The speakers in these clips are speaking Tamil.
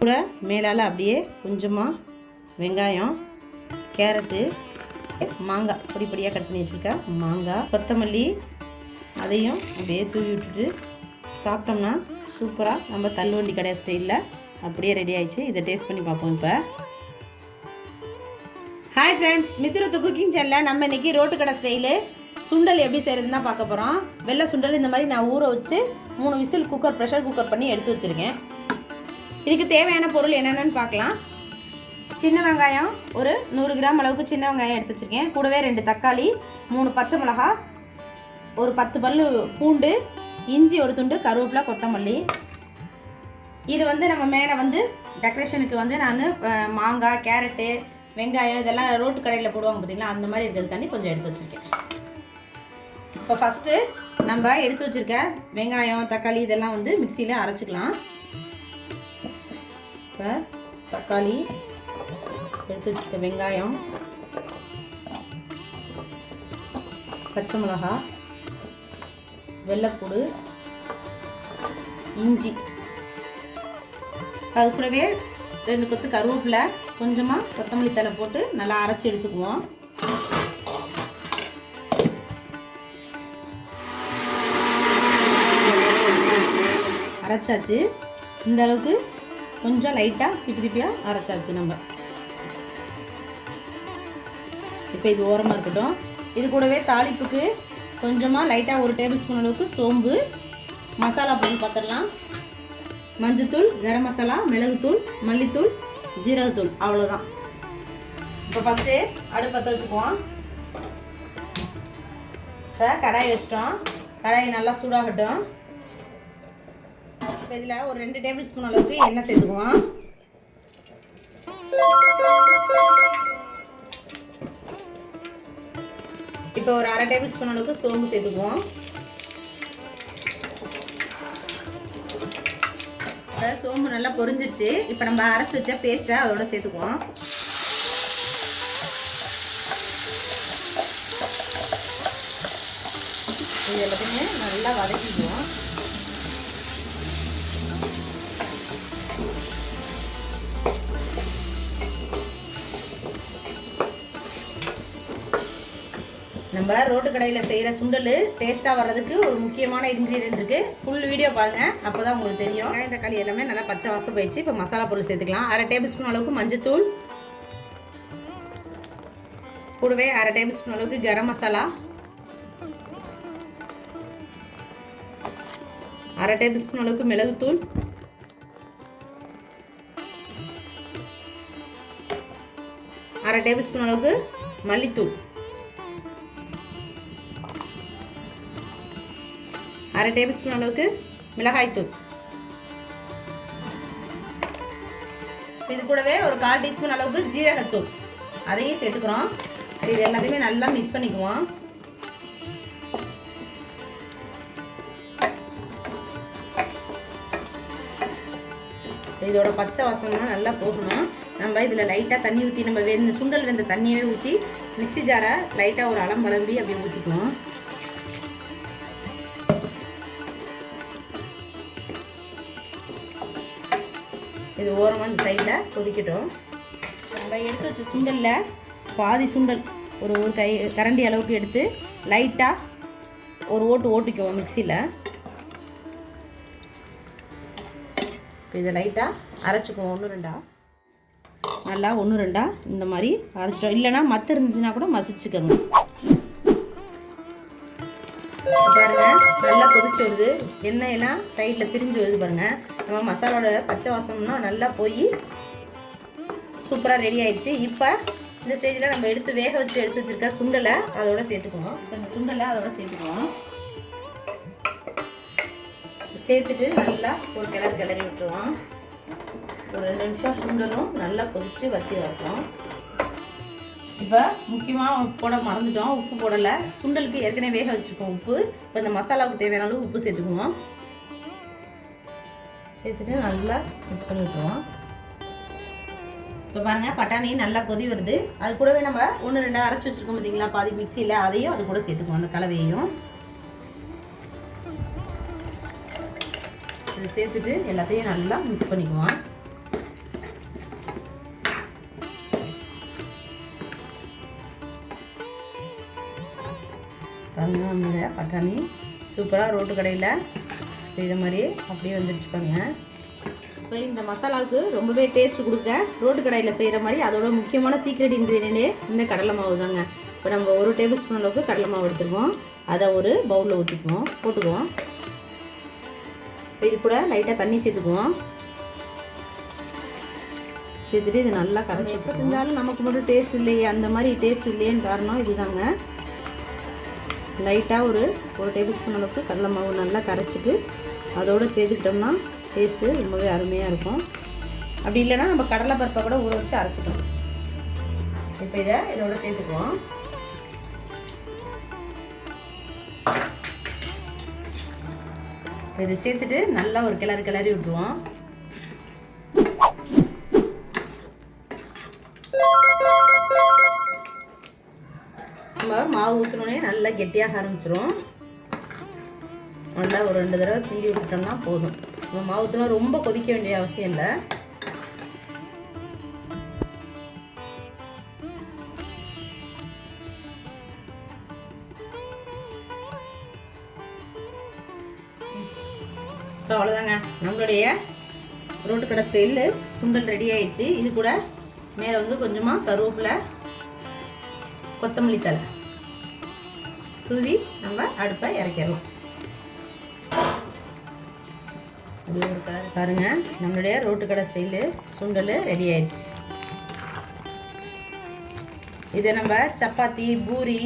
கூட மேலால் அப்படியே கொஞ்சமாக வெங்காயம், கேரட்டு, மாங்காய் பொடி பொடியாக கட் பண்ணி வச்சுருக்கேன், மாங்காய், கொத்தமல்லி அதையும் அப்படியே தூவி விட்டுட்டு சாப்பிட்டோம்னா சூப்பராக நம்ம தள்ளுவண்டி கடை ஸ்டைலில் அப்படியே ரெடி ஆயிடுச்சு. இதை டேஸ்ட் பண்ணி பார்ப்போம். இப்போ ஹாய் ஃப்ரெண்ட்ஸ், மித்ருத்து குக்கிங் சேனலில் நம்ம இன்றைக்கி ரோட்டு கடை ஸ்டைலு சுண்டல் எப்படி செய்கிறதுன்னு தான் பார்க்க போகிறோம். வெள்ளை சுண்டல் இந்த மாதிரி நான் ஊற வச்சு 3 விசில் ப்ரெஷர் குக்கர் பண்ணி எடுத்து வச்சுருக்கேன். இதுக்கு தேவையான பொருள் என்னென்னு பார்க்கலாம். சின்ன வெங்காயம் ஒரு 100 கிராம் அளவுக்கு சின்ன வெங்காயம் எடுத்து வச்சுருக்கேன். கூடவே 2 தக்காளி, 3 பச்சை மிளகா, ஒரு 10 பல் பூண்டு, இஞ்சி ஒரு துண்டு, கருவேப்பிலை, கொத்தமல்லி. இது நம்ம மேலே டெக்கரேஷனுக்கு நான் மாங்காய், கேரட்டு, வெங்காயம் இதெல்லாம் ரோட்டு கடையில் போடுவாங்க பார்த்தீங்களா, அந்த மாதிரி இருக்கிறதுக்காண்டி கொஞ்சம் எடுத்து வச்சுருக்கேன். இப்போ ஃபஸ்ட்டு நம்ம எடுத்து வச்சுருக்க வெங்காயம், தக்காளி இதெல்லாம் மிக்சியில் அரைச்சிக்கலாம். இப்போ தக்காளி, எடுத்து வச்சுருக்க வெங்காயம், பச்சை மிளகா, வெள்ளைப்பூடு, இஞ்சி, அது கூடவே 2 கொத்து கருவேப்பிலை, கொஞ்சமாக கொத்தமல்லி தழை போட்டு நல்லா அரைச்சி எடுத்துக்குவோம். அரைச்சாச்சு. இந்த அளவுக்கு கொஞ்சம் லைட்டாக திப்பியாக அரைச்சாச்சு நம்ம. இப்போ இது ஓரமாக இருக்கட்டும். இது கூடவே தாளிப்புக்கு கொஞ்சமாக லைட்டாக 1 டேபிள் ஸ்பூன் அளவுக்கு சோம்பு, மசாலா பொருள் பார்த்துடலாம். மஞ்சத்தூள், கரம் மசாலா, மிளகுத்தூள், மல்லித்தூள், ஜீரகத்தூள், அவ்வளோதான். இப்போ ஃபஸ்ட்டு அடுப்பு பற்ற வச்சுக்குவோம். இப்போ கடாய் வச்சிட்டோம். கடாய் நல்லா சூடாகட்டும். இப்போ இதில் ஒரு 2 டேபிள் ஸ்பூன் அளவுக்கு எண்ணெய் சேர்த்துக்குவோம். இப்போ ஒரு 1/2 டேபிள் ஸ்பூன் அளவுக்கு சோம்பு சேர்த்துக்குவோம். சோம்பு நல்லா பொரிஞ்சிருச்சு. இப்போ நம்ம அரைச்சி வச்ச பேஸ்ட்டை அதோட சேர்த்துக்குவோம். இது எல்லாத்தையுமே நல்லா வதக்கிக்குவோம். நம்ம ரோட்டு கடையில் செய்கிற சுண்டல் டேஸ்ட்டாக வர்றதுக்கு ஒரு முக்கியமான இன்க்ரீடியன்ட் இருக்குது. ஃபுல் வீடியோ பாருங்கள், அப்போ தான் உங்களுக்கு தெரியும். வெங்காயம், தக்காளி எல்லாமே நல்லா பச்சை வாசம் போயிடுச்சு. இப்போ மசாலா பொருள் சேர்த்துக்கலாம். 1/2 டேபிள் ஸ்பூன் அளவுக்கு மஞ்சத்தூள், கூடவே 1/2 டேபிள் ஸ்பூன் அளவுக்கு கரம் மசாலா, 1/2 டேபிள் ஸ்பூன் அளவுக்கு மிளகுத்தூள், 1/2 டேபிள் ஸ்பூன் அளவுக்கு மல்லித்தூள், 1/2 டேபிள் ஸ்பூன் அளவுக்கு மிளகாய்த்தூள். இது கூடவே ஒரு 1/4 டீஸ்பூன் அளவுக்கு ஜீரகத்தூள், அதையும் சேர்த்துக்கிறோம். இது எல்லாத்தையுமே நல்லா மிக்ஸ் பண்ணிக்குவோம். இதோட பச்சை வாசம்லாம் நல்லா போகணும். நம்ம இதில் லைட்டாக தண்ணி ஊற்றி, நம்ம சுண்டல் வெந்த தண்ணியவே ஊற்றி மிக்ஸி ஜாரை லைட்டாக ஒரு அளம்பளம்பி அப்படியே ஊற்றிக்குவோம். இது ஓரமாக இந்த சைடில் கொதிக்கட்டும். நம்ம எடுத்து வச்ச சுண்டலில் பாதி சுண்டல் ஒரு கரண்டி அளவுக்கு எடுத்து லைட்டாக ஒரு ஓட்டிக்குவோம் மிக்சியில். இதை லைட்டாக அரைச்சிக்குவோம். 1-2 நல்லா 1-2 இந்த மாதிரி அரைச்சிட்டோம். இல்லைனா மற்ற இருந்துச்சுன்னா கூட மசிச்சுக்கோங்க. பாருங்கள், நல்லா கொதிச்சு வருது. எண்ணெயெல்லாம் சைடில் பிரிஞ்சு வருது பாருங்கள். நம்ம மசாலோட பச்சை வாசம்னா நல்லா போய் சூப்பராக ரெடி ஆயிடுச்சு. இப்போ இந்த ஸ்டேஜில் நம்ம எடுத்து வேக வச்சு எடுத்து வச்சுருக்க சுண்டலை அதோட சேர்த்துக்குவோம். இப்போ இந்த சுண்டலை அதோட சேர்த்துக்குவோம். சேர்த்துட்டு நல்லா ஒரு கிளறி விட்டுருவோம். ஒரு 2 நிமிஷம் சுண்டலும் நல்லா கொதித்து வற்றி வரட்டும். இப்போ முக்கியமாக போட மறந்துட்டோம், உப்பு போடலை. சுண்டலுக்கு ஏற்கனவே வேக வச்சுருக்கோம் உப்பு. இப்போ இந்த மசாலாவுக்கு தேவையான அளவு உப்பு சேர்த்துக்குவோம். சேர்த்துட்டு நல்லா மிக்ஸ் பண்ணி விட்டுருவோம். இப்போ பாருங்கள், பட்டாணி நல்லா கொதி வருது. அது கூடவே நம்ம 1-2 அரைச்சி வச்சுருக்கோம் பார்த்தீங்களா பாதி மிக்சியில், அதையும் அது கூட சேர்த்துக்குவோம். அந்த கலவையையும் சேர்த்துட்டு எல்லாத்தையும் நல்லா மிக்ஸ் பண்ணிக்குவோம். நம்மளுடைய பட்டாணி சூப்பராக ரோட்டு கடையில் செய்கிற மாதிரி அப்படியே வந்துடுச்சு பாருங்க. இப்போ இந்த மசாலாவுக்கு ரொம்பவே டேஸ்ட் கொடுக்க ரோட்டு கடையில் செய்கிற மாதிரி அதோட முக்கியமான சீக்ரெட் இன்க்ரீடியன்ட்டே இந்த கடலை மாவு தாங்க. இப்போ நம்ம 1 டேபிள் ஸ்பூன் அளவுக்கு கடலை மாவு எடுத்துருவோம். அதை ஒரு பவுலில் போட்டுக்குவோம். இப்போ இது கூட லைட்டாக தண்ணி சேர்த்துக்குவோம். சேர்த்துட்டு இது நல்லா கரைச்சி எப்போ செஞ்சாலும் நமக்கு மட்டும் டேஸ்ட் இல்லையே, அந்த மாதிரி டேஸ்ட் இல்லையேன்னு காரணம் இதுதாங்க. லைட்டாக ஒரு டேபிள் ஸ்பூன் அளவுக்கு கடலை மாவு நல்லா கரைச்சிட்டு அதோடு சேர்த்துக்கிட்டோம்னா டேஸ்ட்டு ரொம்பவே அருமையாக இருக்கும். அப்படி இல்லைன்னா நம்ம கடலை பருப்பை கூட ஊற வச்சு அரைச்சிட்டோம். இப்போ இதோட சேர்த்துக்குவோம். இதை சேர்த்துட்டு நல்லா ஒரு கிளறி விட்டுருவோம். நம்ம மாவு ஊற்றினோடனே நல்லா கெட்டியாக ஆரம்பிச்சிரும். நல்லா ஒரு 2 தடவை கிண்டி விட்டுட்டோம்னா போதும். நம்ம மாவு ஊற்றினா ரொம்ப கொதிக்க வேண்டிய அவசியம் இல்லை. இப்போ அவ்வளோதாங்க, நம்மளுடைய ரோட்டு கடை ஸ்டைலு சுண்டல் ரெடி ஆயிடுச்சு. இது கூட மேலே வந்து கொஞ்சமாக கருவேப்பிலை, கொத்தமல்லி தழை தூவி நம்ம அடுப்பை இறக்கிடலாம். அது ஒரு கலர் பாருங்க, நம்மளுடைய ரோட்டு கடை ஸ்டைலு சுண்டல் ரெடி ஆயிடுச்சு. இதை நம்ம சப்பாத்தி, பூரி,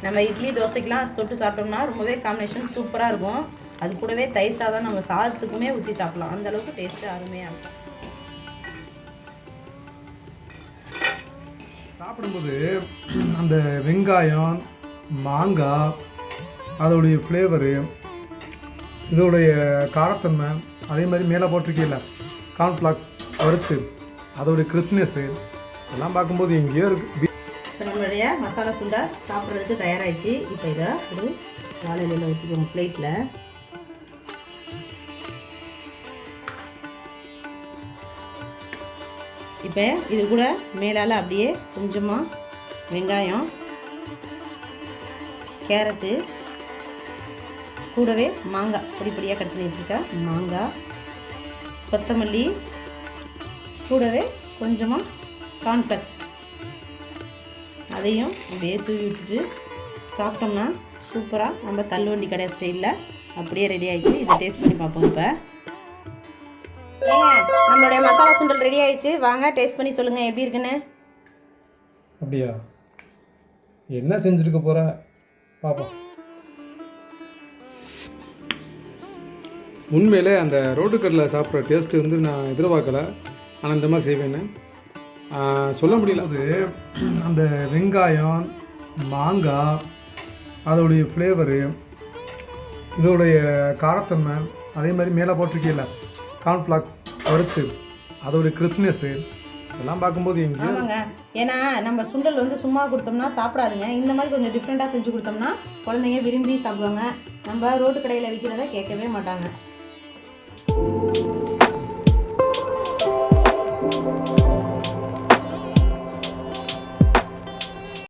நம்ம இட்லி, தோசைக்கெலாம் தொட்டு சாப்பிட்டோம்னா ரொம்பவே காம்பினேஷன் சூப்பராக இருக்கும். அது கூடவே தயிர் சாதம் நம்ம சாதத்துக்குமே ஊற்றி சாப்பிடலாம். அந்தளவுக்கு டேஸ்ட்டு அருமையாக இருக்கும். சாப்பிடும்போது அந்த வெங்காயம், மாங்காய், அதோடைய ஃப்ளேவரு, இதோடைய காரத்தன்மை, அதே மாதிரி மேலே போட்டிருக்கீங்கள கார்ன்ஃப்ளாக்ஸ் வறுத்து அதோடைய கிறிஸ்ப்னஸ்ஸு எல்லாம் பார்க்கும்போது எங்கேயோ இருக்குது. இப்போ நம்மளுடைய மசாலா சுண்டா சாப்பிட்றதுக்கு தயாராகிடுச்சு. இப்போ இதை ஒரு வாழையில வச்சுக்கோங்க பிளேட்டில். இப்போ இது கூட மேலால் அப்படியே கொஞ்சமாக வெங்காயம், கேரட்டு, கூடவே மாங்காய் பொடியாக கட் பண்ணி வச்சுருக்கேன் மாங்காய், கொத்தமல்லி, கூடவே கொஞ்சமாக கார்ன்ஃப்ளெக்ஸ் அதையும் அப்படியே தூவி விட்டுட்டு சாப்பிட்டோம்னா சூப்பராக நம்ம தள்ளுவண்டி கடை ஸ்டைலில் அப்படியே ரெடி ஆகிடுச்சு. இதை டேஸ்ட் பண்ணி பார்ப்போம். இப்போ நம்மளுடைய மசாலா சுண்டல் ரெடி ஆயிடுச்சு. வாங்க டேஸ்ட் பண்ணி சொல்லுங்கள் எப்படி இருக்குன்னு. அப்படியா, என்ன செஞ்சுருக்க போகிற பார்ப்போம். உண்மையிலே அந்த ரோட்டு கடையில் சாப்பிட்ற டேஸ்ட்டு வந்து நான் எதிர்பார்க்கலை. ஆனால் இந்த மாதிரி செய்வேன்னு சொல்ல முடியல. அது அந்த வெங்காயம், மாங்காய், அதோடைய ஃப்ளேவரு, இதோடைய காரத்தன்மை, அதே மாதிரி மேலே போட்டிருக்கீங்கள கார்ன்ஃப்ளாக்ஸ் வறுத்து அதோடைய கிறிஸ்ப்னஸ்ஸு இதெல்லாம் பார்க்கும்போது எங்கேயும் ஆமாங்க. ஏன்னா நம்ம சுண்டல் வந்து சும்மா கொடுத்தோம்னா சாப்பிடாதுங்க. இந்த மாதிரி கொஞ்சம் டிஃப்ரெண்ட்டாக செஞ்சு கொடுத்தோம்னா குழந்தைங்க விரும்பி சாப்பிடுவாங்க. நம்ம ரோட்டு கடையில் விற்கிறத கேட்கவே மாட்டாங்க.